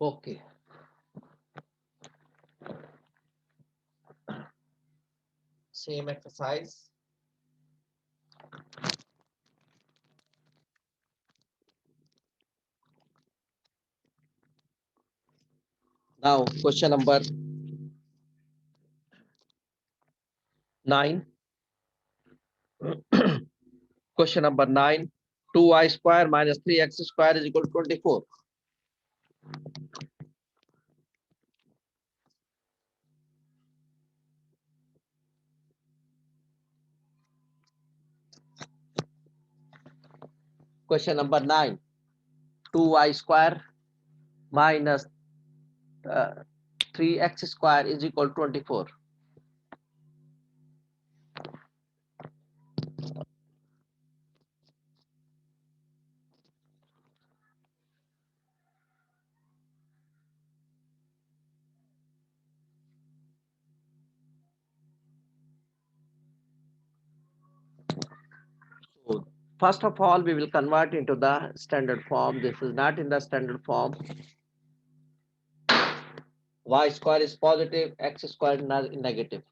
Okay. Same exercise. Now, question number 9. Question number 9. 2y square minus 3x square is equal to 24. Question number 9. 2y square minus 3x square is equal to 24. So first of all, we will convert into the standard form. This is not in the standard form. Y square is positive, x square is negative.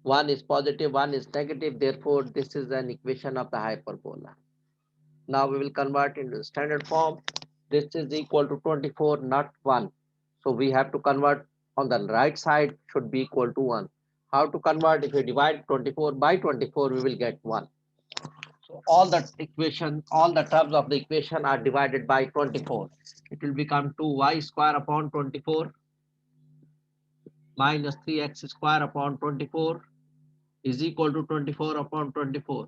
One is positive, one is negative. Therefore, this is an equation of the hyperbola. Now we will convert into standard form. This is equal to 24, not 1. So we have to convert on the right side should be equal to 1. How to convert? If we divide 24 by 24, we will get 1. So all the equation, all the terms of the equation are divided by 24. It will become 2y square upon 24 minus 3x square upon 24 is equal to 24 upon 24.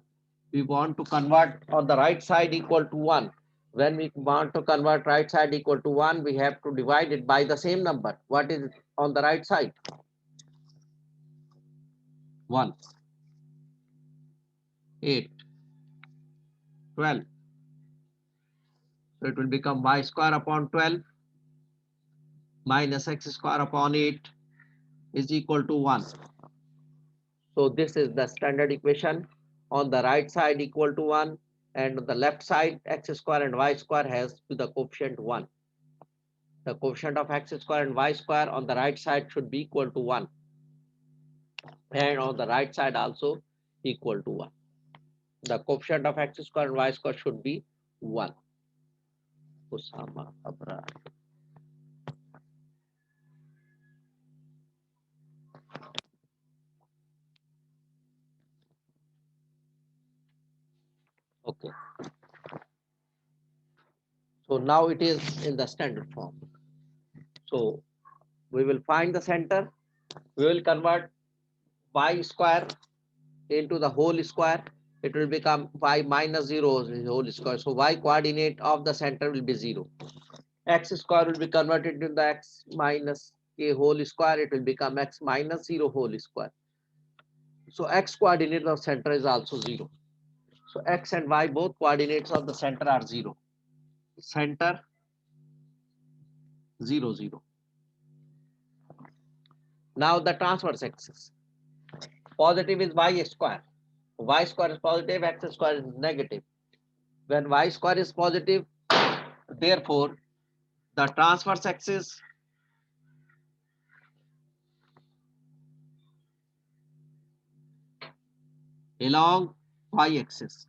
We want to convert on the right side equal to 1. When we want to convert right side equal to 1, we have to divide it by the same number. What is on the right side? 1, 8, 12. So it will become y square upon 12 minus x square upon 8 is equal to 1. So this is the standard equation. On the right side equal to 1, and on the left side x square and y square has the coefficient 1. The coefficient of x square and y square on the right side should be equal to 1, and on the right side also equal to 1. The coefficient of x square and y square should be 1. Usama Abrar. Okay. So now it is in the standard form. So we will find the center. We will convert y square into the whole square. It will become y minus 0 whole square. So y coordinate of the center will be 0. X square will be converted into the x minus a whole square. It will become x minus 0 whole square. So x coordinate of center is also 0. So x and y both coordinates of the center are 0. Center 0, 0. Now the transverse axis. Positive is y square. Y square is positive, x square is negative. When y square is positive, therefore the transverse axis along y axis,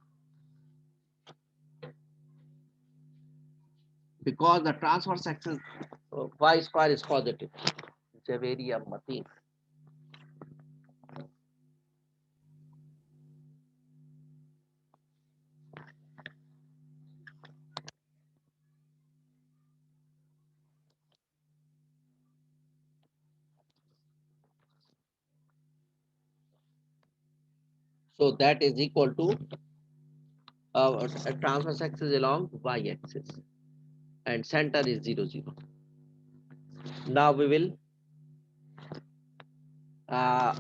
because the transverse axis y square is positive. Javeriya Mateen. So that is equal to a transverse axis along y axis, and center is 0, 0. Now we will uh,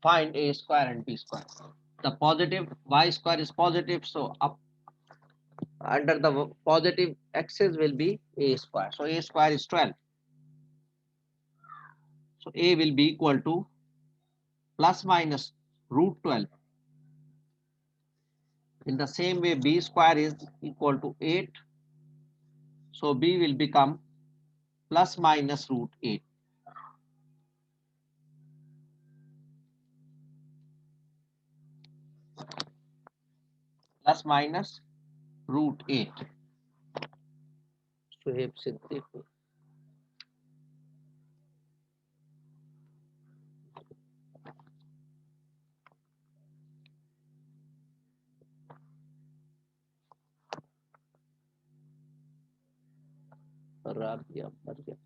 find a square and b square. The positive y square is positive, so up under the positive axis will be a square. So a square is 12. So a will be equal to plus minus root 12. In the same way, b square is equal to 8. So b will become plus minus √8 plus minus √8 Suhaib Siddiqui Rabia Mariam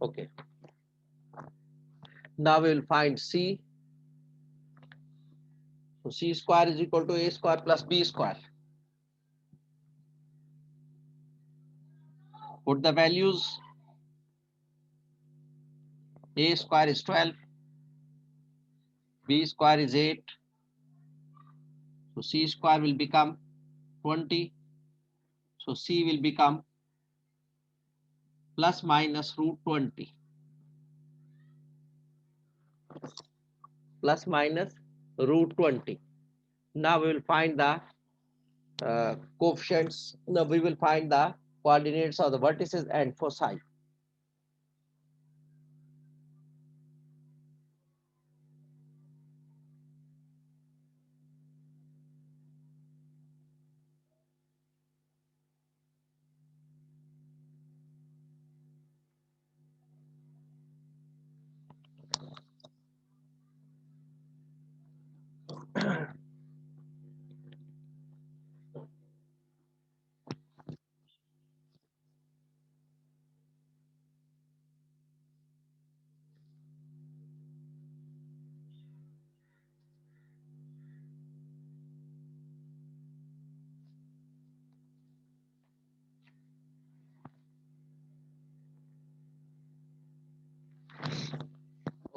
okay. Now we will find C. So C square is equal to A square plus B square. Put the values. A square is 12. B square is 8. So C square will become 20. So C will become plus minus √20. Plus minus √20. Now we will find the coefficients. Now we will find the coordinates of the vertices and foci.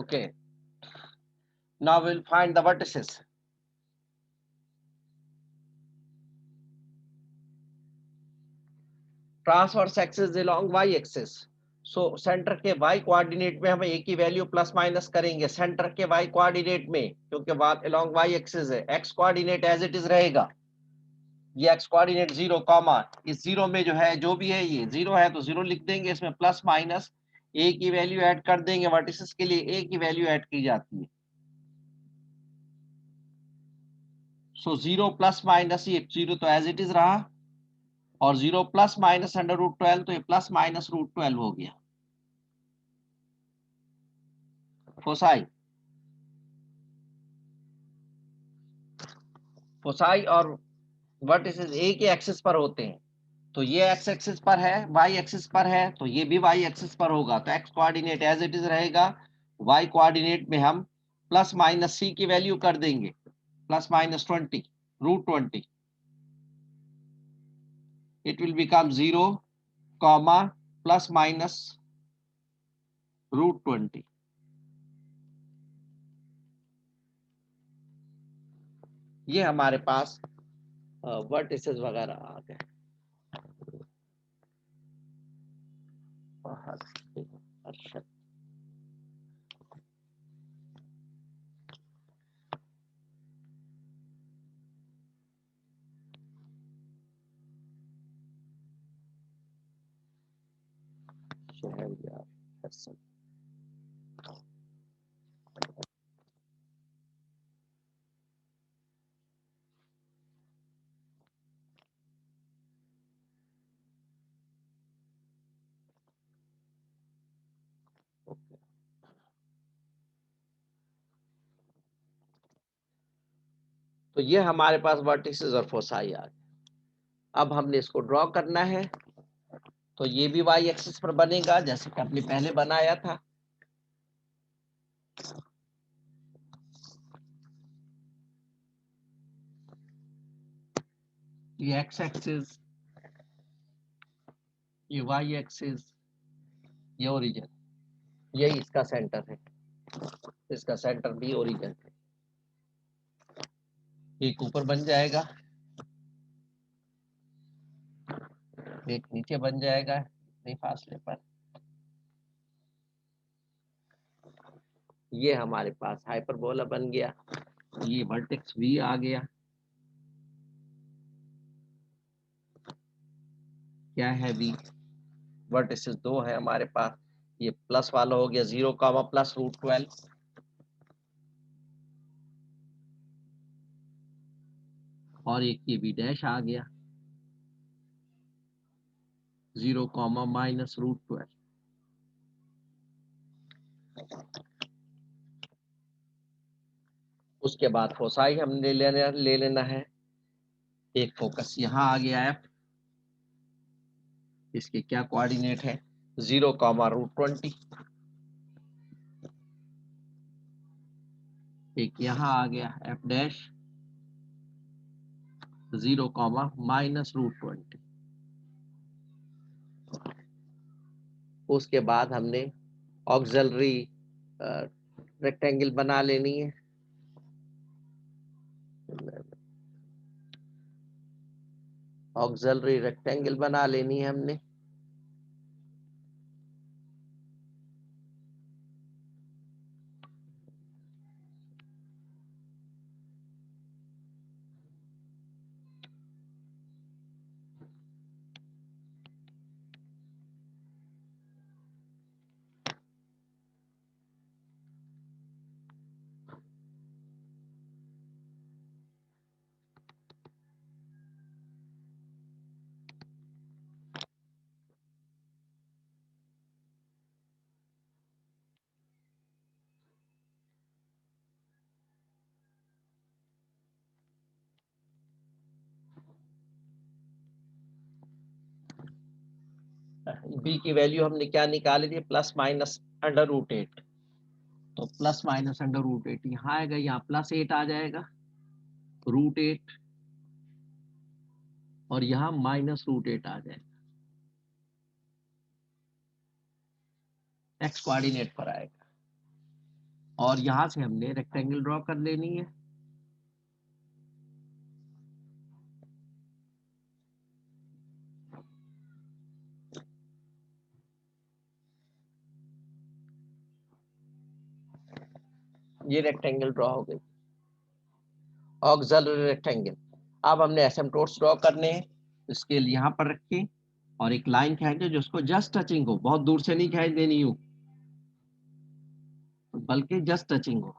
Okay. Now we'll find the vertices. Transverse axis along y axis. So centre के y coordinate में हम a की value plus minus करेंगे centre के y coordinate में, क्योंकि along y axis है. x coordinate as it is रहेगा. ये x कोऑर्डिनेट 0 कॉमा इस 0 में जो है जो भी है ये 0 है तो 0 लिख देंगे. इसमें प्लस माइनस a की वैल्यू ऐड कर देंगे. वर्टिसेस के लिए a की वैल्यू ऐड की जाती है. सो 0 प्लस माइनस ये 0 तो एज इट इज रहा और 0 प्लस माइनस √12 तो ये प्लस माइनस √12 हो गया. फोसाई फोसाई और वर्टिसेस ए के एक्सिस पर होते हैं. तो ये एक्स एक्सिस पर है, वाई एक्सिस पर है, तो ये भी वाई एक्सिस पर होगा. तो x coordinate as it is रहेगा. वाई कोऑर्डिनेट में हम प्लस माइनस सी की वैल्यू कर देंगे plus minus 20 √20. It will become 0 comma plus minus √20. ये हमारे पास वर्टिसेस वगैरह आ गए. अच्छा तो ये हमारे पास वर्टिसेस और फोसाई आ गए. अब हमने इसको ड्रॉ करना है. तो ये भी वाई एक्सिस पर बनेगा जैसे कि हमने पहले बनाया था. ये एक्स एक्सिस, ये वाई एक्सिस, ये ओरिजिन, यही इसका सेंटर है. इसका सेंटर भी ओरिजिन है. एक ऊपर बन जाएगा, एक नीचे बन जाएगा इतने फासले पर. ये हमारे पास हाइपरबोला बन गया, ये वर्टेक्स V आ गया। क्या है V? वर्टिसेस 2 है हमारे पास, ये प्लस वाला हो गया 0 कामा प्लस √12, और एक ये B डैश आ गया 0 कामा माइनस √12। उसके बाद फोसाई हमने ले लेना है। एक फोकस यहाँ आ गया F, इसके क्या कोऑर्डिनेट है 0 कामा √20। एक यहाँ आ गया F डैश 0 कामा माइनस √20। उसके बाद हमने ऑक्सिलरी रेक्टेंगल बना लेनी है। ऑक्सिलरी रेक्टेंगल बना लेनी है हमने। बी की वैल्यू हमने क्या निकाली थी, प्लस माइनस √8। तो प्लस माइनस √8 यहाँ आएगा, यहाँ +8 आ जाएगा √8, और यहाँ माइनस √8 आ जाएगा, एक्स कोऑर्डिनेट पर आएगा। और यहाँ से हमने रेक्टेंगल ड्रॉ कर लेनी है। ये रेक्टेंगल ड्रॉ हो गई, ऑक्सिलरी रेक्टेंगल। अब हमने एसिम्पटोट्स ड्रॉ करने हैं, स्केल यहाँ पर रखें और एक लाइन खींचे जो उसको जस्ट टचिंग हो, बहुत दूर से नहीं खींच देनी हो बल्कि जस्ट टचिंग हो।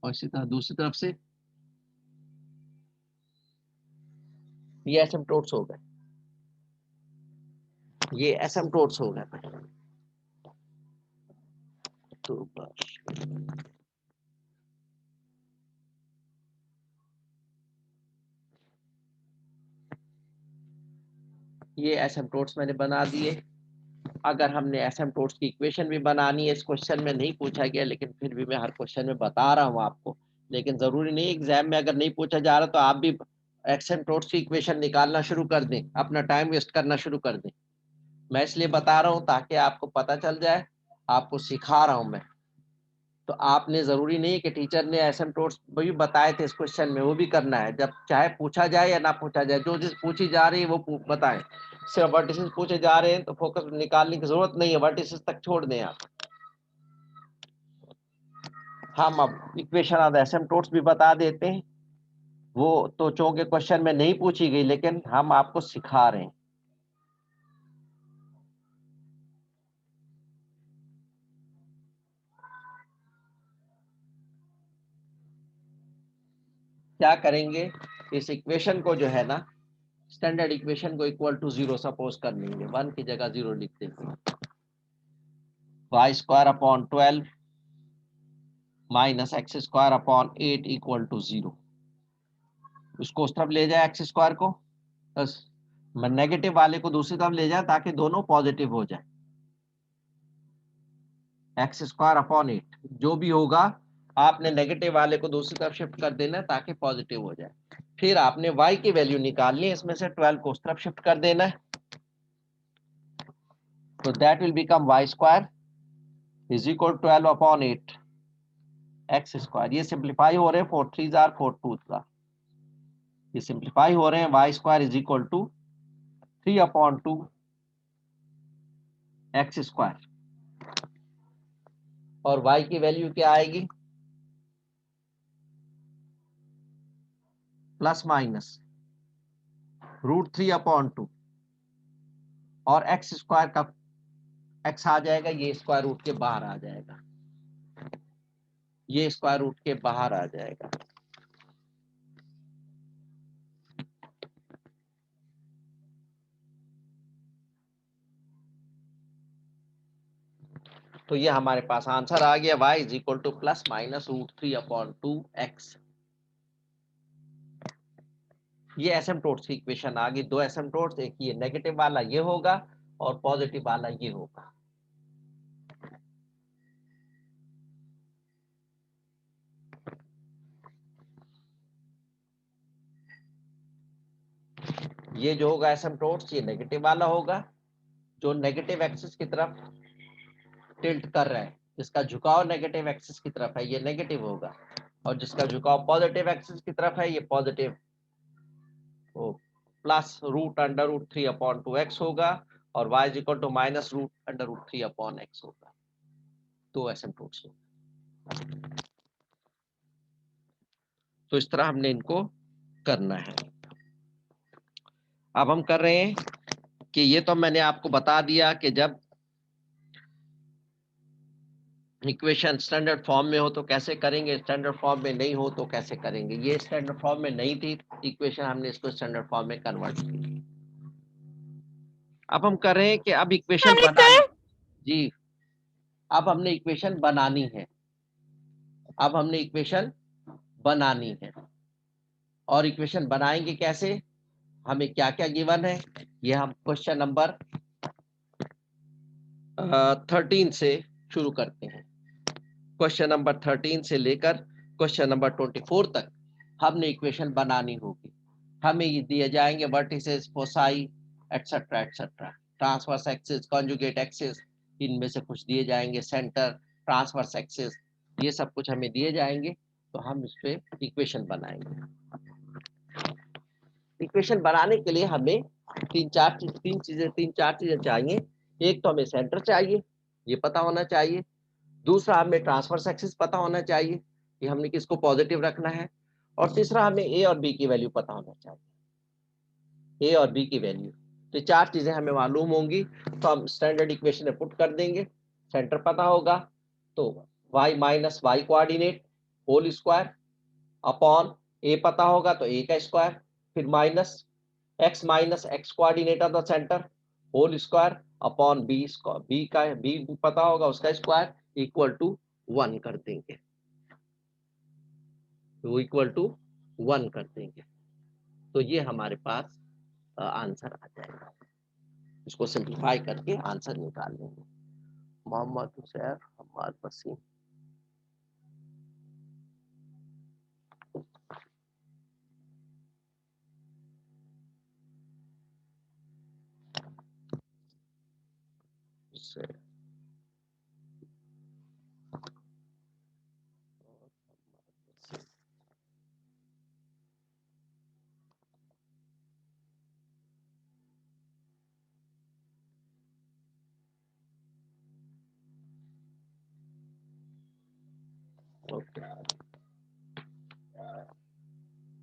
और इसी तरह दूसरी तरफ से। ये एसिम्पटोट्स हो गए, ये एसिम्पटोट्स हो गए भाई। तो बस ये एसिम्पटोट्स मैंने बना दिए। अगर हमने एसिम्पटोट्स की इक्वेशन भी बनानी है, इस क्वेश्चन में नहीं पूछा गया लेकिन फिर भी मैं हर क्वेश्चन में बता रहा हूँ आपको, लेकिन जरूरी नहीं एग्जाम में अगर नहीं पूछा जा रहा तो आप भी एसिम्पटोट्स की इक्वेशन निकालना शुरू कर दें, अपना टाइम वेस्ट करना शुरू कर दें। मैं इसलिए बता रहा हूँ ताकि आपको पता चल जाए, आपको सिखा रहा हूँ मैं। तो आपने जरूरी नहीं कि टीचर ने एसिम्पटोट्स भी बताए थे इस क्वेश्चन में वो भी करना है, जब चाहे पूछा जाए या ना पूछा जाए, जो चीज पूछी जा रही है वो बताएं। सिर्फ वर्टिसेस पूछे जा रहे हैं तो फोकस निकालने की जरूरत नहीं है, वर्टिसेस तक छोड़ दें आप। हम अब इक्वेशन ऑफ एसिम्पटोट्स भी बता देते हैं, वो तो चूंकि क्वेश्चन में नहीं पूछी गई लेकिन हम आपको सिखा रहे हैं। क्या करेंगे, इस इक्वेशन को जो है ना, स्टैंडर्ड इक्वेशन को इक्वल टू 0 सपोज कर लेंगे, 1 की जगह 0 लिख देंगे। y² / 12 minus x² / 8 equal to 0। उसको उस तरफ ले जाए x² को, बस नेगेटिव वाले को दूसरी तरफ ले जाए ताकि दोनों पॉजिटिव हो जाए। x² / 8 जो भी होगा आपने नेगेटिव वाले को दूसरी तरफ शिफ्ट कर देना ताकि पॉजिटिव हो जाए। फिर आपने y की वैल्यू निकालनी है, इसमें से 12 को उस तरफ शिफ्ट कर देना है, तो that will become y² = 12/8 x²। ये सिंप्लीफाई हो रहे हैं, 4 3 जार 4 2 जार, ये सिंप्लीफाई हो रहे हैं। y² = 3/2 एक्स स्क्वायर, और वाई की वैल्यू क्या आएगी, प्लस माइनस √3/2, और एक्स स्क्वायर का एक्स आ जाएगा, ये स्क्वायर रूट के बाहर आ जाएगा, ये स्क्वायर रूट के बाहर आ जाएगा। तो ये हमारे पास आंसर आ गया, y is equal two plus minus √3/2x। ये एसिम्पटोट्स की इक्वेशन आ गई, दो एसिम्पटोट्स, एक ये नेगेटिव वाला ये होगा और पॉजिटिव वाला ये होगा। ये जो होगा एसिम्पटोट्स, ये नेगेटिव वाला होगा, जो नेगेटिव एक्सिस की तरफ टिल्ट कर रहा है, जिसका झुकाव नेगेटिव एक्सिस की तरफ है, ये नेगेटिव होगा, और जिसका झुकाव पॉजिटिव एक्सिस की तरफ है, ये पॉजिटिव प्लस √√3/2x होगा, और y is equal to minus √√3/x होगा। दो एसिम्पटोट्स होगा। तो इस तरह हमने इनको करना है। अब हम कर रहे हैं कि ये तो मैंने आपको बता दिया कि जब इक्वेशन स्टैंडर्ड फॉर्म में हो तो कैसे करेंगे, स्टैंडर्ड फॉर्म में नहीं हो तो कैसे करेंगे। ये स्टैंडर्ड फॉर्म में नहीं थी इक्वेशन, हमने इसको स्टैंडर्ड फॉर्म में कन्वर्ट की। अब हम कर रहे हैं कि अब इक्वेशन बनानी जी, अब हमने इक्वेशन बनानी है, अब हमने इक्वेशन बनानी है। और इक्वेशन बनाएंगे कैसे, हमें क्या क्या गिवन है, ये हम क्वेश्चन नंबर 13 से शुरू करते हैं। क्वेश्चन नंबर 13 से लेकर क्वेश्चन नंबर 24 तक हमने इक्वेशन बनानी होगी। हमें ये दिए जाएंगे vertices, foci, etcetera etcetera, transverse axis, conjugate axis, इनमें से कुछ दिए जाएंगे, सेंटर, ट्रांसवर्स एक्सिस, ये सब कुछ हमें दिए जाएंगे। तो हम इस पे इक्वेशन बनाएंगे। इक्वेशन बनाने के लिए हमें तीन चार चीजें चाहिए। एक तो हमें सेंटर चाहिए, ये पता होना चाहिए। दूसरा हमें ट्रांसवर्स एक्सिस पता होना चाहिए कि हमने किसको पॉजिटिव रखना है। और तीसरा हमें ए और बी की वैल्यू पता होना चाहिए, ए और बी की वैल्यू। तो चार चीजें हमें मालूम होंगी तो हम स्टैंडर्ड इक्वेशन में पुट कर देंगे। सेंटर पता होगा तो y minus Y coordinate whole square upon A पता होगा तो ए का स्क्वायर, फिर minus X coordinate of the centre whole square upon B पता होगा उसका स्क्वायर इक्वल टू 1 कर देंगे, तो इक्वल टू 1 कर देंगे। तो ये हमारे पास आंसर आ जाएगा। इसको सिंप्लीफाई करके आंसर निकाल लेंगे। मोहम्मद हुसैन हमाद वसीम।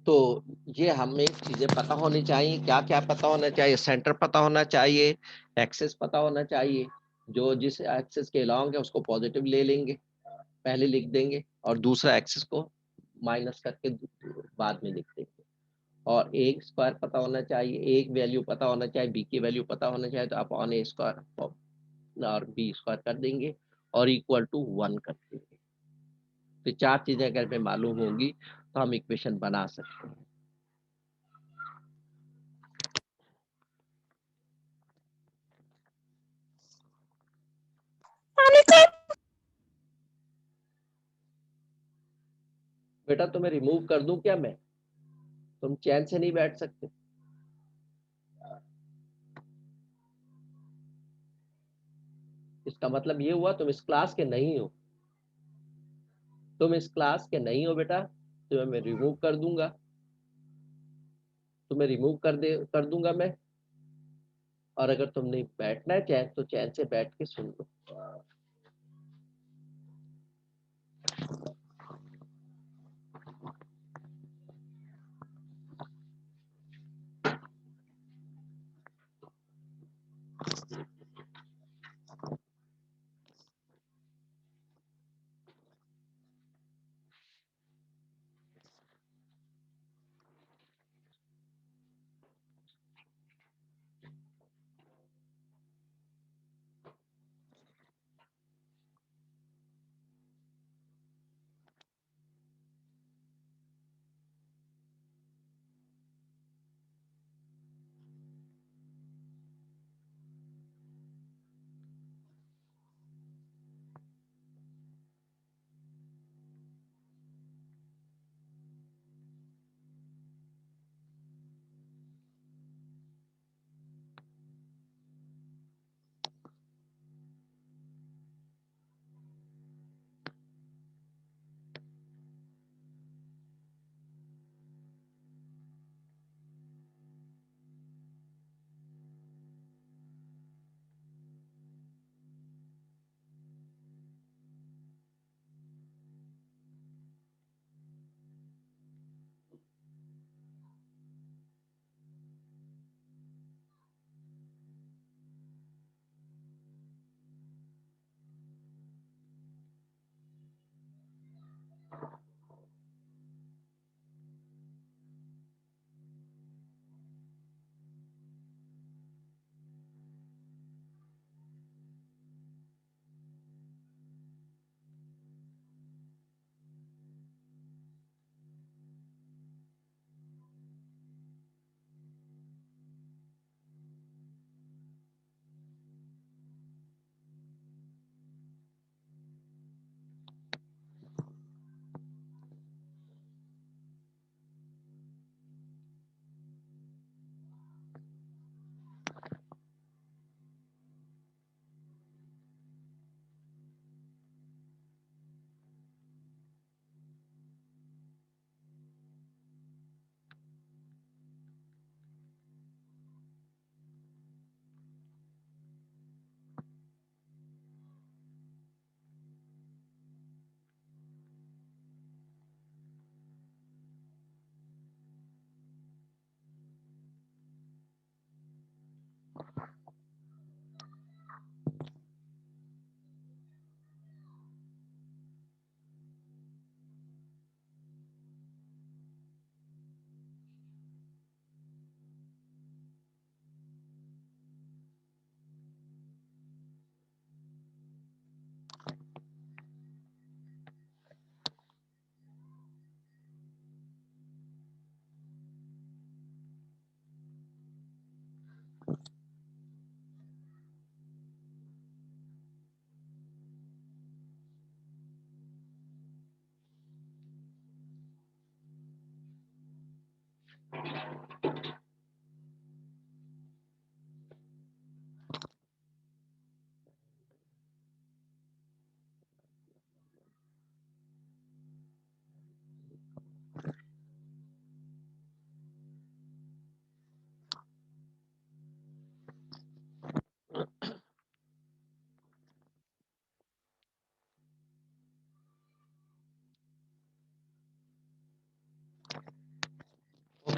तो ये हमें चीजें पता होनी चाहिए, क्या क्या पता होना चाहिए, सेंटर पता होना चाहिए, एक्सेस पता होना चाहिए, जो जिस एक्सेस के लॉन्ग है उसको पॉजिटिव ले लेंगे, पहले लिख देंगे, और दूसरा एक्सेस को माइनस करके बाद में लिख देंगे। और ए स्क्वायर पता होना चाहिए, एक वैल्यू पता होना चाहिए, बी की वैल्यू पता होना चाहिए, तो अपॉन ए स्क्वायर और बी स्क्वायर कर देंगे और इक्वल टू 1 कर देंगे। तो चार चीजें अगर हमें मालूम होंगी तो हम इक्वेशन बना सकते हैं। बेटा तुम्हें रिमूव कर दूं क्या मैं, तुम चैन से नहीं बैठ सकते। इसका मतलब ये हुआ तुम इस क्लास के नहीं हो, तुम इस क्लास के नहीं हो बेटा, तुम्हें मैं रिमूव कर दूंगा, तुम्हें रिमूव कर दूंगा मैं, और अगर तुमने बैठना है चैन तो चैन से बैठ के सुन लो।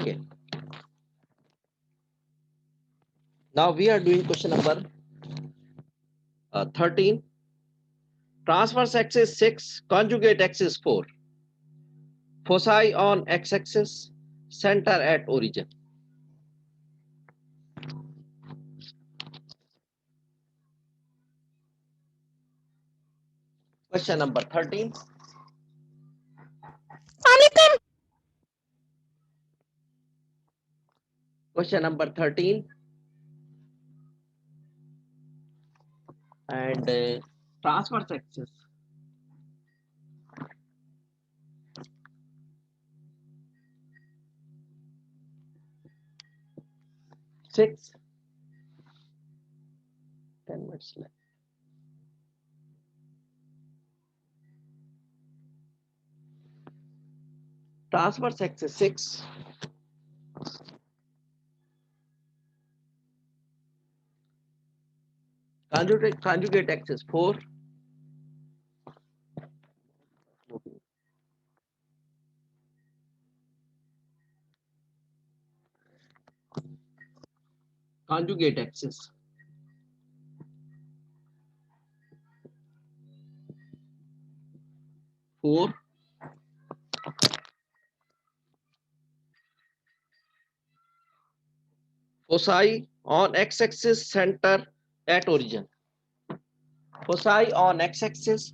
Okay. Now we are doing question number 13. Transverse axis 6, conjugate axis 4. Foci on x-axis, center at origin. Question number 13. Question number 13. And transverse axis 6. 10 minutes left. Transverse axis 6. conjugate x is 4. Conjugate x is 4. Foci on x-axis, center at origin. Foci on x-axis,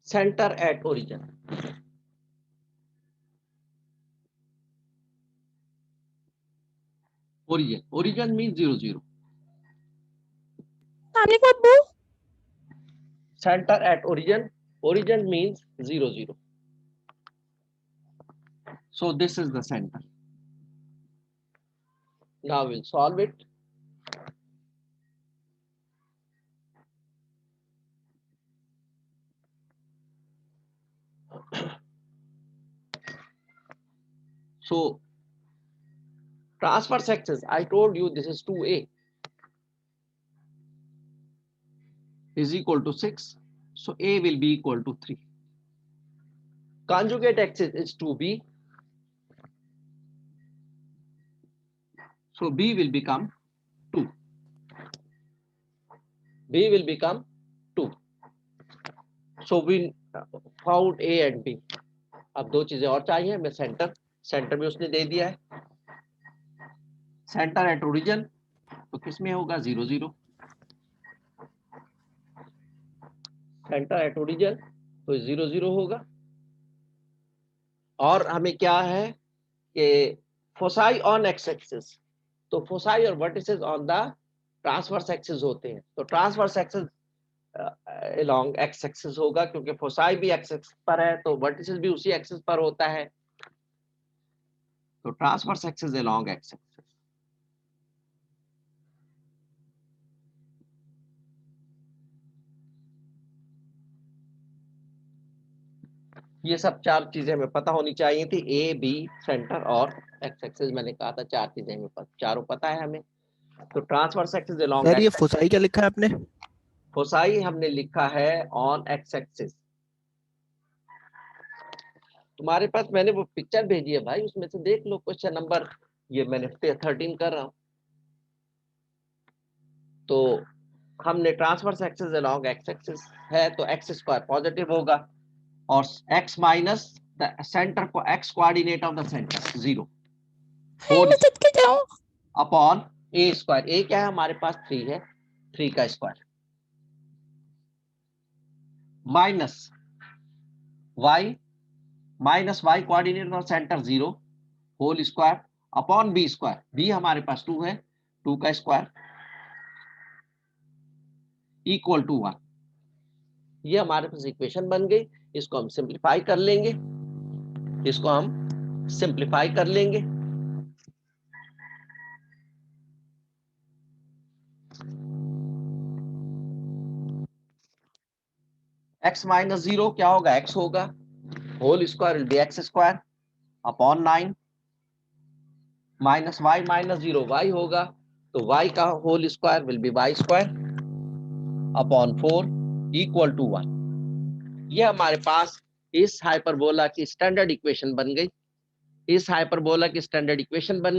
center at origin. Origin means 0, 0. Center at origin. Origin means 0, 0. So this is the center. Now we'll solve it. So transverse axis, I told you this is 2a is equal to 6. So a will be equal to 3. Conjugate axis is 2b. So b will become 2. B will become 2. So we found A and B. अब दो चीजें और चाहिए हमें. Centre भी उसने दे दिया है. सेंटर एट ओरिजिन तो किसमें होगा 0, 0. सेंटर एट ओरिजिन तो 0, 0 होगा. और हमें क्या है कि फोसाई ऑन एक्स एक्सिस, तो फोसाई और vertices on the transverse axis होते हैं. तो transverse axis along x axis होगा क्योंकि फोसाई भी x एक्सिस पर है तो वर्टिसेस भी उसी एक्सिस पर होता है. तो transverse axis along x axis. ये सब चार चीजें हमें पता होनी चाहिए थी. ए बी सेंटर और एक्स एक्सिस. मैंने कहा था चार चीजें हमें चारों पता है हमें. तो ट्रांसवर्स एक्सिस along सर ये फोसाई क्या लिखा है आपने? फोसाई हमने लिखा है ऑन एक्स एक्सिस. तुम्हारे पास मैंने वो पिक्चर भेजी है भाई, उसमें से देख लो. क्वेश्चन नंबर ये मैंने 13 कर रहा हूं. तो हमने transverse axis along x axis है तो एक्स स्क्वायर पॉजिटिव होगा और x माइनस द सेंटर को x coordinate of the centre 0 upon a स्क्वायर. a क्या है हमारे पास 3 है, 3 का square minus y coordinate of centre 0 whole square upon b square. b हमारे पास 2 है, 2 का स्क्वायर इक्वल टू 1. ये हमारे पास इक्वेशन बन गई. इसको हम सिंप्लीफाई कर लेंगे. x माइनस 0 क्या होगा, x होगा. Whole square will be x square upon 9 minus y minus 0 y होगा. तो y का whole square will be y square upon 4 equal to 1. ये हमारे पास इस हाइपरबोला की स्टैंडर्ड इक्वेशन बन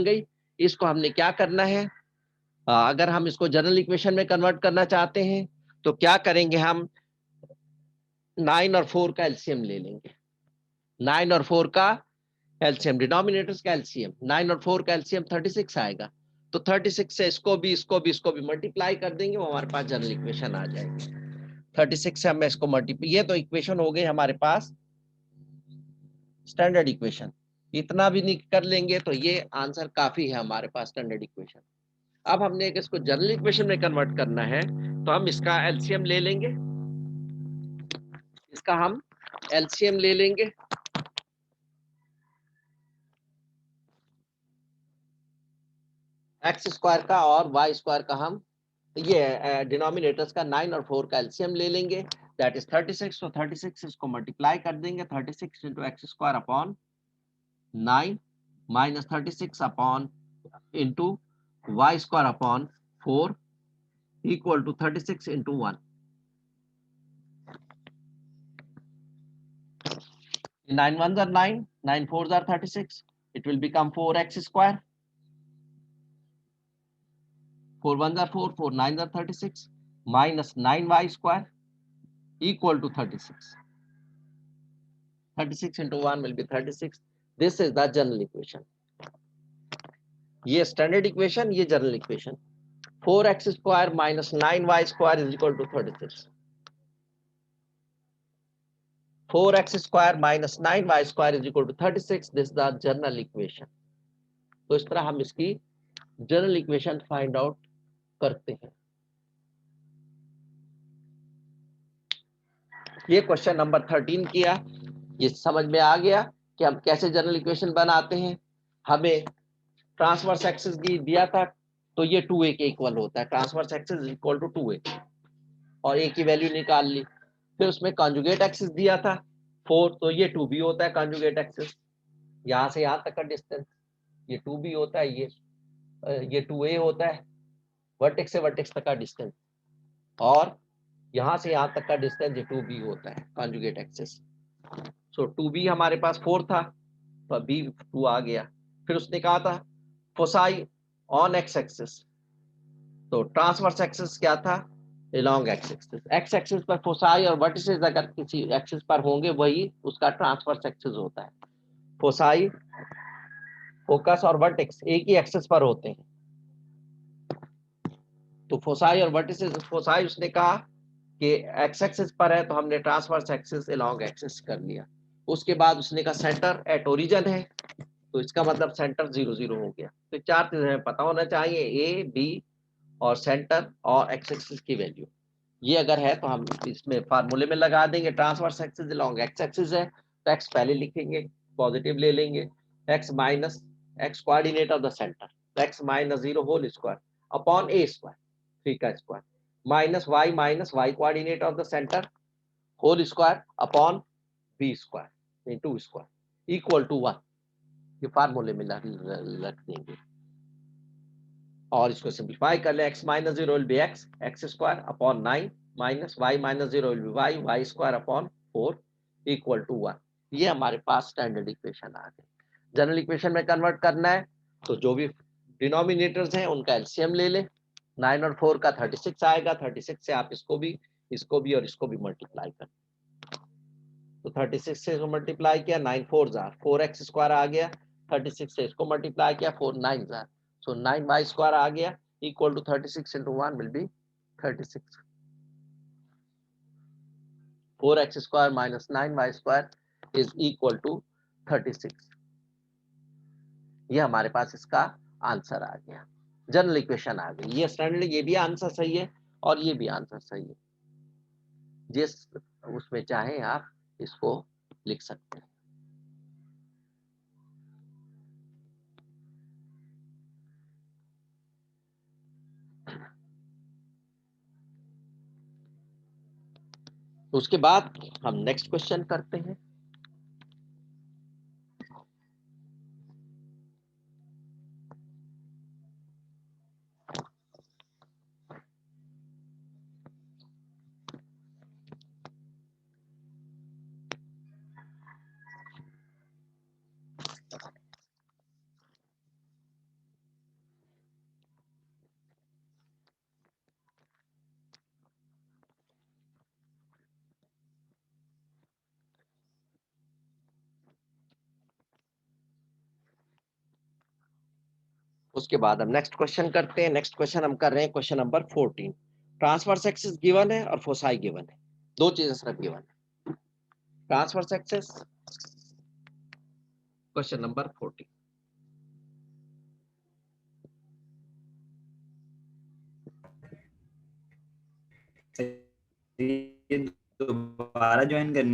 गई. इसको हमने क्या करना है, अगर हम इसको जनरल इक्वेशन में कन्वर्ट करना चाहते हैं तो क्या करेंगे, हम 9 और 4 का एलसीएम ले लेंगे. 9 और 4 का एलसीएम, डिनोमिनेटर्स का एलसीएम. 9 और 4 का एलसीएम 36 आएगा. तो 36 से इसको भी मल्टीप्लाई कर देंगे, वो हमारे पास जनरल इक्वेशन आ जाएगी. 36 से हम इसको मल्टीप्लाई, ये तो इक्वेशन हो गई हमारे पास स्टैंडर्ड इक्वेशन. इतना भी नहीं कर लेंगे तो ये आंसर काफी है हमारे पास स्टैंडर्ड इक्वेशन. अब हमने एक इसको जनरल इक्वेशन में कन्वर्ट करना है तो हम इसका एलसीएम ले लेंगे. एक्स स्क्वायर का और वाई स्क्वायर का. हम ये डिनोमिनेटर्स का 9 और 4 का एलसीएम ले लेंगे. That is 36. तो 36 इसको मल्टीप्लाई कर देंगे. 36 into x square upon 9 minus 36 upon into y square upon 4 equal to 36 into 1. 9 ones are 9, 9 fours are 36. It will become 4x square. 4 ones are 4, 4 nines are 36 minus 9y square equal to 36. 36 into 1 will be 36. This is the general equation. ये standard equation, ये general equation. 4x square minus 9y square is equal to 36. 4x square minus 9y square is equal to 36. This is the general equation. तो इस तरह हम इसकी general equation find out करते हैं. ये क्वेश्चन नंबर 13 किया. ये समझ में आ गया कि हम कैसे जनरल इक्वेशन बनाते हैं. हमें ट्रांसवर्स एक्सिस दिया था तो ये 2a के इक्वल होता है. Transverse axis equal to 2a और a की वैल्यू निकाल ली. फिर उसमें कॉन्जुगेट एक्सिस दिया था 4 तो ये 2b होता है कॉन्जुगेट एक्सिस. यहां से यहां तक का डिस्टेंस ये 2b होता है. ये 2a होता है वर्टेक्स से वर्टेक्स तक का डिस्टेंस और यहां से यहां तक का डिस्टेंस ये 2b होता है कॉन्जुगेट एक्सिस. सो 2b हमारे पास 4 था तो b 2 आ गया. फिर उसने कहा था फोसाई ऑन एक्स एक्सिस. तो ट्रांसवर्स एक्सिस क्या था along x axis. x axis पर फोसाई और वर्टिसेस अगर किसी एक्सिस पर होंगे वही उसका ट्रांसवर्स एक्सिस होता है. फोसाई फोकस और वर्टेक्स एक ही एक्सिस पर होते हैं. तो फोसाई और वर्टिसेस. फोसाई उसने कहा कि x एक्सिस पर है तो हमने ट्रांसवर्स एक्सिस along एक्सिस कर लिया. उसके बाद उसने कहा सेंटर एट ओरिजिन है तो इसका मतलब सेंटर 0 0 हो गया. तो चार चीजें हमें पता होना चाहिए ए बी और सेंटर और x एक्सिस की वैल्यू. ये अगर है तो हम इसमें फार्मूले में लगा देंगे. Transverse axis along x axis है तो x पहले लिखेंगे पॉजिटिव ले लेंगे. x minus x coordinate of the centre x minus 0 whole square upon a square 3 का square minus y coordinate of the centre whole square upon b square into square equal to 1. ये फार्मूले में रख देंगे और इसको सिंपलीफाई कर ले. x minus 0 will be x square upon 9 minus y minus 0 will be y square upon 4 equal to 1. ये हमारे पास स्टैंडर्ड इक्वेशन आ गई. जनरल इक्वेशन में कन्वर्ट करना है तो जो भी डिनोमिनेटर्स हैं उनका एलसीएम ले ले. 9 और 4 का 36 आएगा. 36 से आप इसको भी और इसको भी मल्टीप्लाई कर. तो 36 से इसको मल्टीप्लाई किया 9 4 जार 4x स्क्वायर आ गया. 36 से इसको मल्टीप्लाई किया 4 9 जार so 9y square आ गया equal to 36 into 1 will be 36. 4x square minus 9y square is equal to 36. ये हमारे पास इसका आंसर आ गया. जनरल इक्वेशन आ गई. ये स्टैंडर्ड ये भी आंसर सही है और ये भी आंसर सही है. जिस उसमें चाहे आप इसको लिख सकते हैं. उसके बाद हम नेक्स्ट क्वेश्चन करते हैं. उसके बाद हम नेक्स्ट क्वेश्चन करते हैं. नेक्स्ट क्वेश्चन हम कर रहे हैं question number 14. Transverse axis given है और फोसाई गिवन है. दो चीजें सिर्फ गिवन है. Transverse axis question number 14. दोबारा ज्वाइन करनी